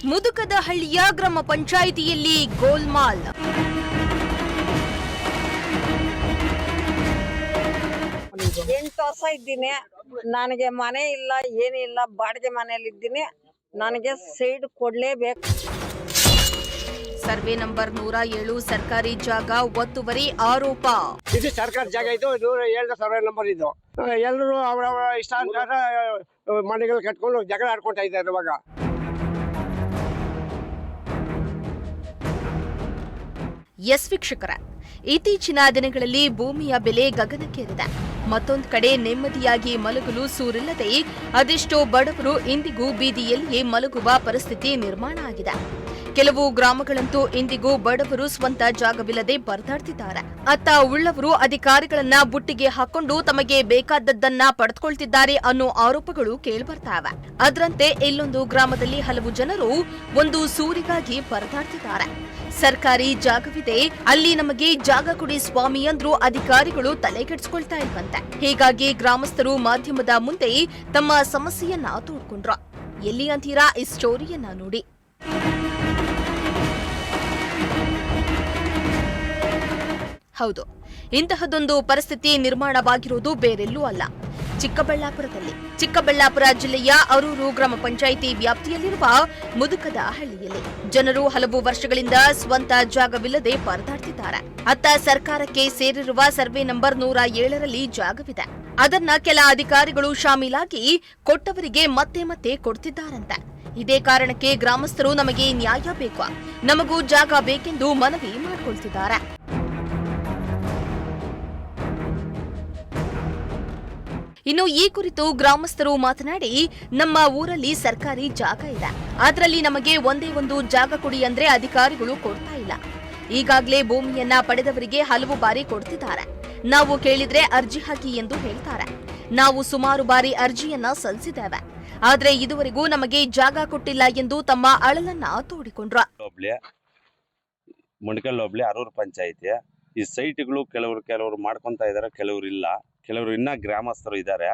ಮುದುಕದಹಳ್ಳಿಯ ಗ್ರಾಮ ಪಂಚಾಯಿತಿಯಲ್ಲಿ ಗೋಲ್ಮಾಲ್. ಎಂಟು ವರ್ಷ ಇದ್ದೀನಿ. ನನಗೆ ಮನೆ ಇಲ್ಲ, ಏನಿಲ್ಲ, ಬಾಡಿಗೆ ಮನೆಯಲ್ಲಿ ಇದ್ದೀನಿ. ನನಗೆ ಸೈಡ್ ಕೊಡ್ಲೇಬೇಕು. ಸರ್ವೆ ನಂಬರ್ 107 ಸರ್ಕಾರಿ ಜಾಗ ಒತ್ತುವರಿ ಆರೋಪ. ಇದು ಸರ್ಕಾರಿ ಜಾಗ, ಇದು 107 ಸರ್ವೆ ನಂಬರ್. ಇದು ಎಲ್ಲರೂ ಅವರವರ ಇಷ್ಟಾನುಸಾರ ಮನೆಗಳು ಕಟ್ಕೊಂಡು ಜಗಳ ಆಡ್ಕೊಳ್ತಾ ಇದ್ದಾರೆ. ಇವಾಗ ಎಸ್ ವೀಕ್ಷಕರ, ಇತ್ತೀಚಿನ ದಿನಗಳಲ್ಲಿ ಭೂಮಿಯ ಬೆಲೆ ಗಗನಕ್ಕೇರಿದೆ. ಮತ್ತೊಂದು ಕಡೆ ನೆಮ್ಮದಿಯಾಗಿ ಮಲಗಲು ಸೂರಿಲ್ಲದೆ ಅದೆಷ್ಟೋ ಬಡವರು ಇಂದಿಗೂ ಬೀದಿಯಲ್ಲಿಯೇ ಮಲಗುವ ಪರಿಸ್ಥಿತಿ ನಿರ್ಮಾಣ ಆಗಿದೆ. ಕೆಲವು ಗ್ರಾಮಗಳಂತೂ ಇಂದಿಗೂ ಬಡವರು ಸ್ವಂತ ಜಾಗವಿಲ್ಲದೆ ಪರದಾಡ್ತಿದ್ದಾರೆ. ಅತ್ತ ಉಳ್ಳವರು ಅಧಿಕಾರಿಗಳನ್ನ ಬುಟ್ಟಿಗೆ ಹಾಕೊಂಡು ತಮಗೆ ಬೇಕಾದದ್ದನ್ನ ಪಡೆದುಕೊಳ್ತಿದ್ದಾರೆ ಅನ್ನೋ ಆರೋಪಗಳು ಕೇಳಿಬರ್ತಾವೆ. ಅದರಂತೆ ಇಲ್ಲೊಂದು ಗ್ರಾಮದಲ್ಲಿ ಹಲವು ಜನರು ಒಂದು ಸೂರಿಗಾಗಿ ಪರದಾಡ್ತಿದ್ದಾರೆ. ಸರ್ಕಾರಿ ಜಾಗವಿದೆ, ಅಲ್ಲಿ ನಮಗೆ ಜಾಗ ಕೊಡಿ ಸ್ವಾಮಿ ಅಂದ್ರೂ ಅಧಿಕಾರಿಗಳು ತಲೆಕೆಡಿಸಿಕೊಳ್ತಾ ಇಲ್ವಂತೆ. ಹೀಗಾಗಿ ಗ್ರಾಮಸ್ಥರು ಮಾಧ್ಯಮದ ಮುಂದೆ ತಮ್ಮ ಸಮಸ್ಯೆಯನ್ನ ತೋಡ್ಕೊಂಡ್ರು. ಎಲ್ಲಿ ಅಂತೀರಾ? ಈ ಸ್ಟೋರಿಯನ್ನ ನೋಡಿ. ಹೌದು, ಇಂತಹದೊಂದು ಪರಿಸ್ಥಿತಿ ನಿರ್ಮಾಣವಾಗಿರುವುದು ಬೇರೆಲ್ಲೂ ಅಲ್ಲ, ಚಿಕ್ಕಬಳ್ಳಾಪುರದಲ್ಲಿ. ಚಿಕ್ಕಬಳ್ಳಾಪುರ ಜಿಲ್ಲೆಯ ಅರೂರು ಗ್ರಾಮ ಪಂಚಾಯಿತಿ ವ್ಯಾಪ್ತಿಯಲ್ಲಿರುವ ಮುದುಕದಹಳ್ಳಿಯಲ್ಲಿ ಜನರು ಹಲವು ವರ್ಷಗಳಿಂದ ಸ್ವಂತ ಜಾಗವಿಲ್ಲದೆ ಪರದಾಡ್ತಿದ್ದಾರೆ. ಅತ್ತ ಸರ್ಕಾರಕ್ಕೆ ಸೇರಿರುವ ಸರ್ವೆ ನಂಬರ್ 107ರಲ್ಲಿ ಜಾಗವಿದೆ. ಅದನ್ನ ಕೆಲ ಅಧಿಕಾರಿಗಳು ಶಾಮೀಲಾಗಿ ಕೊಟ್ಟವರಿಗೆ ಮತ್ತೆ ಮತ್ತೆ ಕೊಡ್ತಿದ್ದಾರಂತೆ. ಇದೇ ಕಾರಣಕ್ಕೆ ಗ್ರಾಮಸ್ಥರು ನಮಗೆ ನ್ಯಾಯ ಬೇಕು, ನಮಗೂ ಜಾಗ ಬೇಕೆಂದು ಮನವಿ ಮಾಡಿಕೊಳ್ತಿದ್ದಾರೆ. ಇನ್ನು ಈ ಕುರಿತು ಗ್ರಾಮಸ್ಥರು ಮಾತನಾಡಿ, ನಮ್ಮ ಊರಲ್ಲಿ ಸರ್ಕಾರಿ ಜಾಗ ಇದೆ, ಅದರಲ್ಲಿ ನಮಗೆ ಒಂದೇ ಒಂದು ಜಾಗ ಕೊಡಿ ಅಂದ್ರೆ ಅಧಿಕಾರಿಗಳು ಕೊಡ್ತಾ ಇಲ್ಲ. ಈಗಾಗಲೇ ಭೂಮಿಯನ್ನ ಪಡೆದವರಿಗೆ ಹಲವು ಬಾರಿ ಕೊಡ್ತಿದ್ದಾರೆ. ನಾವು ಕೇಳಿದ್ರೆ ಅರ್ಜಿ ಹಾಕಿ ಎಂದು ಹೇಳ್ತಾರೆ. ನಾವು ಸುಮಾರು ಬಾರಿ ಅರ್ಜಿಯನ್ನ ಸಲ್ಲಿಸಿದ್ದೇವೆ, ಆದ್ರೆ ಇದುವರೆಗೂ ನಮಗೆ ಜಾಗ ಕೊಟ್ಟಿಲ್ಲ ಎಂದು ತಮ್ಮ ಅಳಲನ್ನ ತೋಡಿಕೊಂಡ್ರು. ಮುಣಕಲ್ ಹೋಬಳಿ ಅರೂರು ಪಂಚಾಯಿತಿ. ಈ ಸೈಟ್ಗಳು ಕೆಲವರು ಮಾಡ್ಕೊಂತ ಇದಾರೆ, ಕೆಲವರು ಇಲ್ಲ. ಕೆಲವರು ಇನ್ನ ಗ್ರಾಮಸ್ಥರು ಇದ್ದಾರೆ,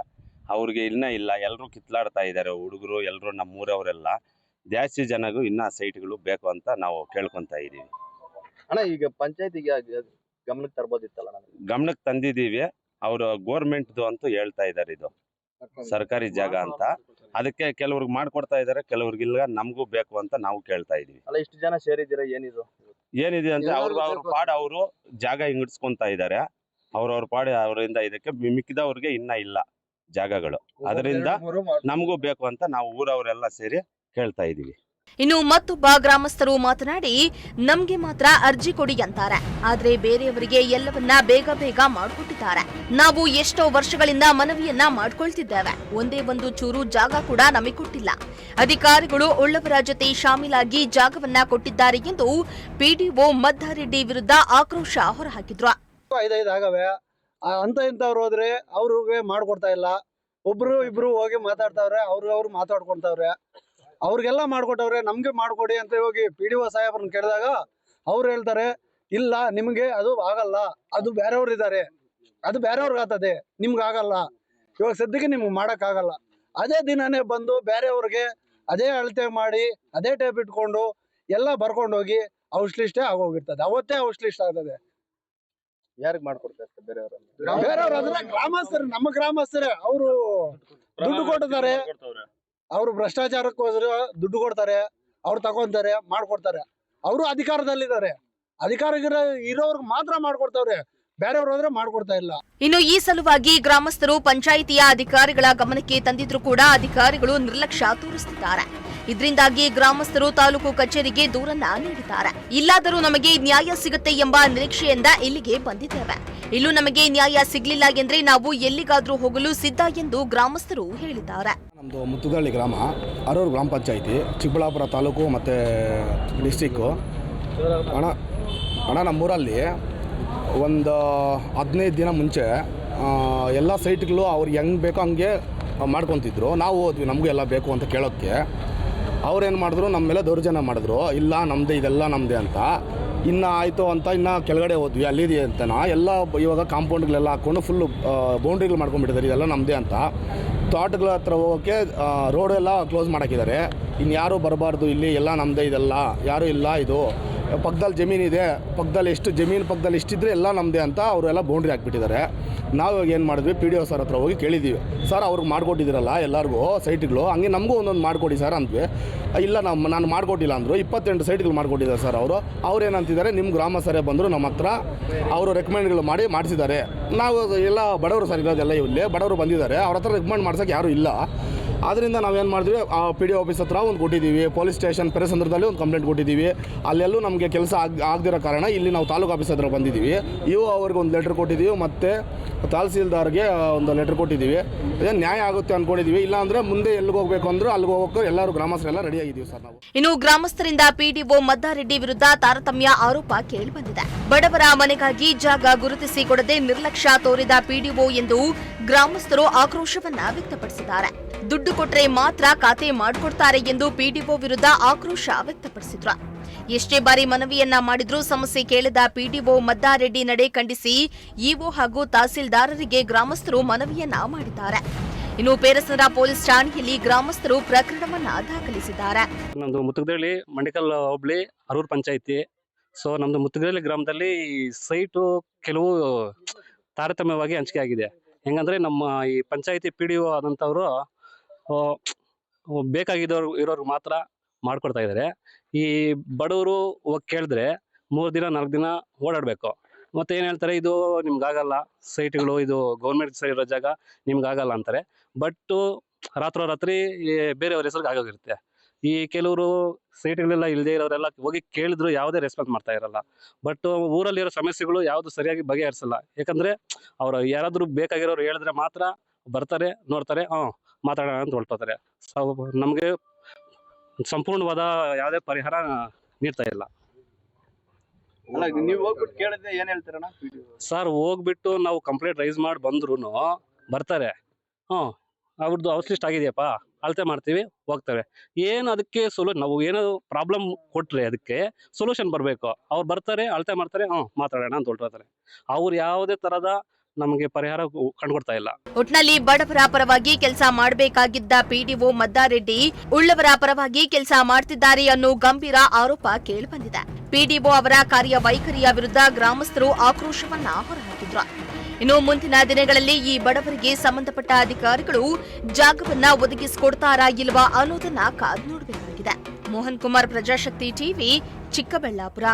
ಅವ್ರಿಗೆ ಇನ್ನ ಇಲ್ಲ. ಎಲ್ಲರೂ ಕಿತ್ಲಾಡ್ತಾ ಇದ್ದಾರೆ, ಹುಡುಗರು ಎಲ್ಲರೂ, ನಮ್ಮೂರವರೆಲ್ಲ. ಜಾಸ್ತಿ ಜನಗೂ ಇನ್ನ ಸೈಟ್ಗಳು ಬೇಕು ಅಂತ ನಾವು ಕೇಳ್ಕೊಂತ ಇದೀವಿ. ಅಣ್ಣ, ಈಗ ಪಂಚಾಯತಿಗೆ ಗಮನಕ್ಕೆ ತರಬಹುದಿತ್ತಲ್ಲ? ಗಮನಕ್ಕೆ ತಂದಿದ್ದೀವಿ. ಅವರು ಗೋರ್ಮೆಂಟ್ದು ಅಂತ ಹೇಳ್ತಾ ಇದ್ದಾರೆ, ಇದು ಸರ್ಕಾರಿ ಜಾಗ ಅಂತ. ಅದಕ್ಕೆ ಕೆಲವ್ರಿಗೆ ಮಾಡ್ಕೊಡ್ತಾ ಇದಾರೆ, ಕೆಲವ್ರಿಗಿಲ್ಲ. ನಮಗೂ ಬೇಕು ಅಂತ ನಾವು ಕೇಳ್ತಾ ಇದೀವಿ. ಅಲ್ಲ, ಇಷ್ಟು ಜನ ಸೇರಿದ್ದೀರಾ, ಏನಿದೆ ಅಂತ ಅವ್ರ ಪಾಡ ಅವರು ಜಾಗ ಹಿಂಗಡ್ಸ್ಕೊಂತ ಇದ್ದಾರೆ. ಅವ್ರವ್ರ ಪಾಡಿ ಅವರಿಂದ ಇದಕ್ಕೆ ಮಿಕ್ಕಿದವ್ರಿಗೆ ಇನ್ನ ಇಲ್ಲ ಜಾಗಗಳು. ಅದರಿಂದ ನಮಗೂ ಬೇಕು ಅಂತ ನಾವು ಊರವರೆಲ್ಲ ಸೇರಿ ಕೇಳ್ತಾ ಇದೀವಿ. ಇನ್ನು ಮತ್ತೊಬ್ಬ ಗ್ರಾಮಸ್ಥರು ಮಾತನಾಡಿ, ನಮ್ಗೆ ಮಾತ್ರ ಅರ್ಜಿ ಕೊಡಿ ಅಂತಾರೆ, ಆದ್ರೆ ಬೇರೆಯವರಿಗೆ ಎಲ್ಲವನ್ನ ಬೇಗ ಬೇಗ ಮಾಡಿಕೊಟ್ಟಿದ್ದಾರೆ. ನಾವು ಎಷ್ಟೋ ವರ್ಷಗಳಿಂದ ಮನವಿಯನ್ನ ಮಾಡ್ಕೊಳ್ತಿದ್ದೇವೆ, ಒಂದೇ ಒಂದು ಚೂರು ಜಾಗ ಕೂಡ ನಮಗೆ ಕೊಟ್ಟಿಲ್ಲ. ಅಧಿಕಾರಿಗಳು ಉಳ್ಳವರ ಜೊತೆ ಶಾಮೀಲಾಗಿ ಜಾಗವನ್ನ ಕೊಟ್ಟಿದ್ದಾರೆ ಎಂದು ಪಿಡಿಒ ಮದ್ದಾರೆಡ್ಡಿ ವಿರುದ್ಧ ಆಕ್ರೋಶ ಹೊರಹಾಕಿದ್ರು. 5 ಆಗವೆ ಅಂತ ಇಂಥವ್ರು ಹೋದ್ರೆ ಅವ್ರಿಗೆ ಮಾಡ್ಕೊಡ್ತಾ ಇಲ್ಲ. ಒಬ್ರು ಇಬ್ರು ಹೋಗಿ ಮಾತಾಡ್ತಾವ್ರೆ, ಅವ್ರು ಮಾತಾಡ್ಕೊಳ್ತಾವ್ರೆ. ಅವ್ರಿಗೆಲ್ಲ ಮಾಡ್ಕೊಟ್ಟವ್ರೆ, ನಮ್ಗೆ ಮಾಡ್ಕೊಡಿ ಅಂತ ಹೋಗಿ PDO ಸಾಹೇಬ್ರನ್ನ ಕೇಳಿದಾಗ ಅವ್ರು ಹೇಳ್ತಾರೆ, ಇಲ್ಲ ನಿಮ್ಗೆ ಅದು ಆಗಲ್ಲ, ಅದು ಬೇರೆಯವ್ರು ಇದ್ದಾರೆ, ಅದು ಬೇರೆಯವ್ರಿಗೆ ಆಗ್ತದೆ, ನಿಮ್ಗೆ ಆಗಲ್ಲ, ಇವಾಗ ಸದ್ಯಕ್ಕೆ ನಿಮ್ಗೆ ಮಾಡಕ್ ಆಗಲ್ಲ. ಅದೇ ದಿನನೇ ಬಂದು ಬೇರೆಯವ್ರಿಗೆ ಅದೇ ಅಳತೆ ಮಾಡಿ ಅದೇ ಟೇಪ್ ಇಟ್ಕೊಂಡು ಎಲ್ಲ ಬರ್ಕೊಂಡೋಗಿ ಔಷ್ ಲಿಸ್ಟೇ ಆಗೋಗಿರ್ತದೆ. ಅವತ್ತೇ ಔಷ್ ಲಿಸ್ಟ್ ಆಗ್ತದೆ. ಯಾರಿಗೆ ಮಾಡ್ಕೊಡ್ತಾರೆ? ಬೇರೆಯವ್ರು ಅಂದ್ರೆ ಗ್ರಾಮಸ್ಥರು, ನಮ್ಮ ಗ್ರಾಮಸ್ಥರೇ. ಅವರು ದುಡ್ಡು ಕೊಡ್ತಾರೆ, ಅವರು ಭ್ರಷ್ಟಾಚಾರಕ್ಕೋಸ್ಕರ ದುಡ್ಡು ಕೊಡ್ತಾರೆ, ಅವ್ರು ತಗೊಂತಾರೆ, ಮಾಡ್ಕೊಡ್ತಾರೆ. ಅವರು ಅಧಿಕಾರದಲ್ಲಿದ್ದಾರೆ, ಅಧಿಕಾರ ಇರೋರ್ಗೆ ಮಾತ್ರ ಮಾಡ್ಕೊಡ್ತಾವ್ರೆ, ಬೇರೆಯವ್ರು ಹೋದ್ರೆ ಮಾಡ್ಕೊಡ್ತಾ ಇಲ್ಲ. ಇನ್ನು ಈ ಸಲುವಾಗಿ ಗ್ರಾಮಸ್ಥರು ಪಂಚಾಯಿತಿಯ ಅಧಿಕಾರಿಗಳ ಗಮನಕ್ಕೆ ತಂದಿದ್ರು ಕೂಡ ಅಧಿಕಾರಿಗಳು ನಿರ್ಲಕ್ಷ್ಯ ತೋರಿಸುತ್ತಿದ್ದಾರೆ. ಇದರಿಂದಾಗಿ ಗ್ರಾಮಸ್ಥರು ತಾಲೂಕು ಕಚೇರಿಗೆ ದೂರನ್ನ ನೀಡಿದ್ದಾರೆ. ಇಲ್ಲಾದರೂ ನಮಗೆ ನ್ಯಾಯ ಸಿಗುತ್ತೆ ಎಂಬ ನಿರೀಕ್ಷೆಯಿಂದ ಇಲ್ಲಿಗೆ ಬಂದಿದ್ದೇವೆ. ಇಲ್ಲೂ ನಮಗೆ ನ್ಯಾಯ ಸಿಗ್ಲಿಲ್ಲ ಎಂದ್ರೆ ನಾವು ಎಲ್ಲಿಗಾದ್ರೂ ಹೋಗಲು ಸಿದ್ಧ ಎಂದು ಗ್ರಾಮಸ್ಥರು ಹೇಳಿದ್ದಾರೆ. ನಮ್ಮದು ಮುತ್ತುಗಳ್ಳಿ ಗ್ರಾಮ, ಅರೂರು ಗ್ರಾಮ ಪಂಚಾಯಿತಿ, ಚಿಕ್ಕಬಳ್ಳಾಪುರ ತಾಲೂಕು ಮತ್ತು ಡಿಸ್ಟಿಕ್ಕು. ಅಣ್ಣ ನಮ್ಮೂರಲ್ಲಿ ಒಂದು 15 ದಿನ ಮುಂಚೆ ಎಲ್ಲ ಸೈಟ್ಗಳು ಅವ್ರಿಗೆ ಹೆಂಗೆ ಬೇಕೋ ಹಂಗೆ ಮಾಡ್ಕೊತಿದ್ರು. ನಾವು ಹೋದ್ವಿ, ನಮಗೂ ಎಲ್ಲ ಬೇಕು ಅಂತ ಕೇಳೋಕ್ಕೆ. ಅವ್ರೇನು ಮಾಡಿದ್ರು, ನಮ್ಮ ಮೇಲೆ ದೌರ್ಜನ್ಯ ಮಾಡಿದ್ರು. ಇಲ್ಲ ನಮ್ಮದೇ, ಇದೆಲ್ಲ ನಮ್ಮದೇ ಅಂತ. ಇನ್ನು ಆಯಿತು ಅಂತ ಇನ್ನು ಕೆಳಗಡೆ ಹೋದ್ವಿ, ಅಲ್ಲಿದೆ ಅಂತನ ಎಲ್ಲ ಇವಾಗ ಕಾಂಪೌಂಡ್ಗಳೆಲ್ಲ ಹಾಕ್ಕೊಂಡು ಫುಲ್ಲು ಬೌಂಡ್ರಿಗಳು ಮಾಡ್ಕೊಂಡ್ಬಿಟ್ಟಿದ್ದಾರೆ, ಇದೆಲ್ಲ ನಮ್ಮದೇ ಅಂತ. ತೋಟಗಳ ಹತ್ರ ಹೋಗೋಕ್ಕೆ ರೋಡ್ ಎಲ್ಲ ಕ್ಲೋಸ್ ಮಾಡಾಕಿದ್ದಾರೆ. ಇನ್ನು ಯಾರೂ ಬರಬಾರ್ದು, ಇಲ್ಲಿ ಎಲ್ಲ ನಮ್ಮದೇ, ಇದೆಲ್ಲ ಯಾರೂ ಇಲ್ಲ, ಇದು ಪಕ್ಕದಲ್ಲಿ ಜಮೀನಿದೆ, ಪಕ್ಕದಲ್ಲಿ ಎಷ್ಟು ಜಮೀನು ಪಕ್ಕದಲ್ಲಿ ಇಷ್ಟಿದ್ರೆ ಎಲ್ಲ ನಮ್ಮದೇ ಅಂತ ಅವರೆಲ್ಲ ಬೌಂಡ್ರಿ ಹಾಕ್ಬಿಟ್ಟಿದ್ದಾರೆ. ನಾವು ಏನು ಮಾಡಿದ್ವಿ, PDO ಸರ್ ಹತ್ರ ಹೋಗಿ ಕೇಳಿದ್ದೀವಿ, ಸರ್ ಅವ್ರಿಗೆ ಮಾಡಿಕೊಟ್ಟಿದ್ದೀರಲ್ಲ ಎಲ್ಲರಿಗೂ ಸೈಟ್ಗಳು, ಹಂಗೆ ನಮಗೂ ಒಂದೊಂದು ಮಾಡಿಕೊಡಿ ಸರ್ ಅಂದ್ವಿ. ಇಲ್ಲ ನಾನು ಮಾಡಿಕೊಟ್ಟಿಲ್ಲ ಅಂದರು. 28 ಸೈಟ್ಗಳು ಮಾಡಿಕೊಟ್ಟಿದ್ದಾರೆ ಸರ್ ಅವ್ರು ಏನಂತಿದ್ದಾರೆ, ನಿಮ್ಮ ಗ್ರಾಮಸ್ಥರೇ ಬಂದರು ನಮ್ಮ ಹತ್ರ, ಅವರು ರೆಕಮೆಂಡ್ಗಳು ಮಾಡಿಸಿದ್ದಾರೆ. ನಾವು ಎಲ್ಲ ಬಡವರು ಸರ್ ಇರೋದೆಲ್ಲ, ಇಲ್ಲಿ ಬಡವರು ಬಂದಿದ್ದಾರೆ, ಅವ್ರ ಹತ್ರ ರೆಕಮೆಂಡ್ ಮಾಡ್ಸೋಕ್ಕೆ ಯಾರೂ ಇಲ್ಲ. ಆದ್ದರಿಂದ ನಾವೇನು ಮಾಡಿದ್ವಿ, PDO ಆಫೀಸ್ ಹತ್ರ ಒಂದು ಕೊಟ್ಟಿದ್ದೀವಿ, ಪೊಲೀಸ್ ಸ್ಟೇಷನ್ ಪೆರೇಸಂದ್ರದಲ್ಲಿ ಒಂದು ಕಂಪ್ಲೇಂಟ್ ಕೊಟ್ಟಿದ್ದೀವಿ. ಅಲ್ಲೆಲ್ಲೂ ನಮಗೆ ಕೆಲಸ ಆಗದಿರೋ ಕಾರಣ ಇಲ್ಲಿ ನಾವು ತಾಲೂಕು ಆಫೀಸ್ ಹತ್ರ ಬಂದಿದ್ದೀವಿ. ಅವ್ರಿಗೆ ಒಂದು ಲೆಟ್ರ್ ಕೊಟ್ಟಿದ್ದೀವಿ, ಮತ್ತು ತಹಸೀಲ್ದಾರ್ಗೆ ಒಂದು ಲೆಟ್ರ್ ಕೊಟ್ಟಿದ್ದೀವಿ. ಅದೇ ನ್ಯಾಯ ಆಗುತ್ತೆ ಅಂದ್ಕೊಂಡಿದ್ದೀವಿ. ಇಲ್ಲಾಂದರೆ ಮುಂದೆ ಎಲ್ಲಿಗೆ ಹೋಗಬೇಕು ಅಂದ್ರೆ ಅಲ್ಲಿಗೆ ಹೋಗೋಕ್ಕೆ ಎಲ್ಲರೂ ಗ್ರಾಮಸ್ಥರೆಲ್ಲ ರೆಡಿ ಆಗಿದ್ದೀವಿ ಸರ್ ನಾವು. ಇನ್ನು ಗ್ರಾಮಸ್ಥರಿಂದ PDO ಮದ್ದಾರೆಡ್ಡಿ ವಿರುದ್ಧ ತಾರತಮ್ಯ ಆರೋಪ ಕೇಳಿಬಂದಿದೆ. ಬಡವರ ಮನೆಗಾಗಿ ಜಾಗ ಗುರುತಿಸಿ ಕೊಡದೆ ನಿರ್ಲಕ್ಷ್ಯ ತೋರಿದ PDO ಎಂದು ಗ್ರಾಮಸ್ಥರು ಆಕ್ರೋಶವನ್ನ ವ್ಯಕ್ತಪಡಿಸಿದ್ದಾರೆ. ದುಡ್ಡು ಕೊಟ್ರೆ ಮಾತ್ರ ಖಾತೆ ಮಾಡಿಕೊಡ್ತಾರೆ ಎಂದು PDO ವಿರುದ್ಧ ಆಕ್ರೋಶ ವ್ಯಕ್ತಪಡಿಸಿದ್ರು. ಎಷ್ಟೇ ಬಾರಿ ಮನವಿಯನ್ನ ಮಾಡಿದ್ರೂ ಸಮಸ್ಯೆ ಕೇಳಿದ PDO ಮದ್ದಾರೆಡ್ಡಿ ನಡೆ ಖಂಡಿಸಿ ಇಒ ಹಾಗೂ ತಹಸೀಲ್ದಾರರಿಗೆ ಗ್ರಾಮಸ್ಥರು ಮನವಿಯನ್ನ ಮಾಡಿದ್ದಾರೆ. ಇನ್ನು ಪೇರಸಂದ್ರ ಪೊಲೀಸ್ ಠಾಣೆಯಲ್ಲಿ ಗ್ರಾಮಸ್ಥರು ಪ್ರಕರಣವನ್ನ ದಾಖಲಿಸಿದ್ದಾರೆ. ನಮ್ದು ಮುತ್ತಗದಳ್ಳಿ ಮಂಡಿಕಲ್ ಹೋಬಳಿ ಅರೂರು ಪಂಚಾಯಿತಿ. ಸೊ ನಮ್ದು ಮುತ್ತಗದಳ್ಳಿ ಗ್ರಾಮದಲ್ಲಿ ಸೈಟು ಕೆಲವು ತಾರತಮ್ಯವಾಗಿ ಹಂಚಿಕೆ ಆಗಿದೆ. ಹೆಂಗಂದ್ರೆ ನಮ್ಮ ಈ ಪಂಚಾಯಿತಿ PDO ಆದಂಥವ್ರು ಬೇಕಾಗಿರೋರ್ಗೆ ಮಾತ್ರ ಮಾಡ್ಕೊಡ್ತಾ ಇದ್ದಾರೆ. ಈ ಬಡವರು ಹೋಗಿ ಕೇಳಿದ್ರೆ 3 ದಿನ 4 ದಿನ ಓಡಾಡಬೇಕು. ಮತ್ತೆ ಏನು ಹೇಳ್ತಾರೆ, ಇದು ನಿಮ್ಗಾಗಲ್ಲ, ಸೈಟ್ಗಳು ಇದು ಗೌರ್ಮೆಂಟ್ ಸೈಡ್ ಇರೋ ಜಾಗ ನಿಮ್ಗಾಗಲ್ಲ ಅಂತಾರೆ. ಬಟ್ ರಾತ್ರೋರಾತ್ರಿ ಬೇರೆಯವ್ರ ಹೆಸರಿಗೆ ಆಗೋಗಿರುತ್ತೆ. ಈ ಕೆಲವರು ಸೈಟ್ಗಳೆಲ್ಲ ಇಲ್ಲದೆ ಇರೋರೆಲ್ಲ ಹೋಗಿ ಕೇಳಿದ್ರು ಯಾವುದೇ ರೆಸ್ಪಾನ್ಸ್ ಮಾಡ್ತಾ ಇರಲ್ಲ. ಬಟ್ ಊರಲ್ಲಿರೋ ಸಮಸ್ಯೆಗಳು ಯಾವುದು ಸರಿಯಾಗಿ ಬಗೆಹರಿಸಲ್ಲ. ಯಾಕಂದ್ರೆ ಅವ್ರು ಯಾರಾದರೂ ಬೇಕಾಗಿರೋರು ಹೇಳಿದ್ರೆ ಮಾತ್ರ ಬರ್ತಾರೆ, ನೋಡ್ತಾರೆ, ಮಾತಾಡೋಣ ಅಂತ ಹೊರಟೋತಾರೆ. ನಮಗೆ ಸಂಪೂರ್ಣವಾದ ಯಾವುದೇ ಪರಿಹಾರ ನೀಡ್ತಾ ಇಲ್ಲ. ಅಲ್ಲ, ನೀವು ಹೋಗ್ಬಿಟ್ಟು ಕೇಳಿದ್ರೆ ಏನ್ ಹೇಳ್ತೀರಣ್ಣ? ಸರ್ ಹೋಗ್ಬಿಟ್ಟು ನಾವು ಕಂಪ್ಲೇಂಟ್ ರೈಸ್ ಮಾಡಿ ಬಂದ್ರು ಬರ್ತಾರೆ, ಅವ್ರದ್ದು ಹೌಸ್ ಲಿಸ್ಟ್ ಆಗಿದೆಯಪ್ಪ, ಅಳತೆ ಮಾಡ್ತೀವಿ, ಹೋಗ್ತೇವೆ. ಏನು ಅದಕ್ಕೆ ನಾವು ಏನೋ ಪ್ರಾಬ್ಲಮ್ ಕೊಟ್ರೆ ಅದಕ್ಕೆ ಸೊಲ್ಯೂಷನ್ ಬರಬೇಕು. ಅವ್ರು ಬರ್ತಾರೆ, ಅಳತೆ ಮಾಡ್ತಾರೆ, ಮಾತಾಡೋಣ ಅಂತ ಹೊರಟೋತಾರೆ. ಅವ್ರು ಯಾವುದೇ ತರದ ನಮಗೆ ಪರಿಹಾರ ಕಂಡುಕೊಡ್ತಾ ಇಲ್ಲ. ಒಟ್ನಲ್ಲಿ ಬಡವರ ಪರವಾಗಿ ಕೆಲಸ ಮಾಡಬೇಕಾಗಿದ್ದ PDO ಮದ್ದಾರೆಡ್ಡಿ ಉಳ್ಳವರ ಪರವಾಗಿ ಕೆಲಸ ಮಾಡ್ತಿದ್ದಾರೆ ಅನ್ನೋ ಗಂಭೀರ ಆರೋಪ ಕೇಳಿಬಂದಿದೆ. PDO ಅವರ ಕಾರ್ಯವೈಖರಿಯ ವಿರುದ್ಧ ಗ್ರಾಮಸ್ಥರು ಆಕ್ರೋಶವನ್ನ ಹೊರಹಾಕಿದ್ರು. ಇನ್ನು ಮುಂದಿನ ದಿನಗಳಲ್ಲಿ ಈ ಬಡವರಿಗೆ ಸಂಬಂಧಪಟ್ಟ ಅಧಿಕಾರಿಗಳು ಜಾಗವನ್ನ ಒದಗಿಸಿಕೊಡ್ತಾರಾ ಇಲ್ವಾ ಅನ್ನೋದನ್ನ ಕಾದು ನೋಡಬೇಕಾಗಿದೆ. ಮೋಹನ್ ಕುಮಾರ್, ಪ್ರಜಾಶಕ್ತಿ ಟಿವಿ, ಚಿಕ್ಕಬಳ್ಳಾಪುರ.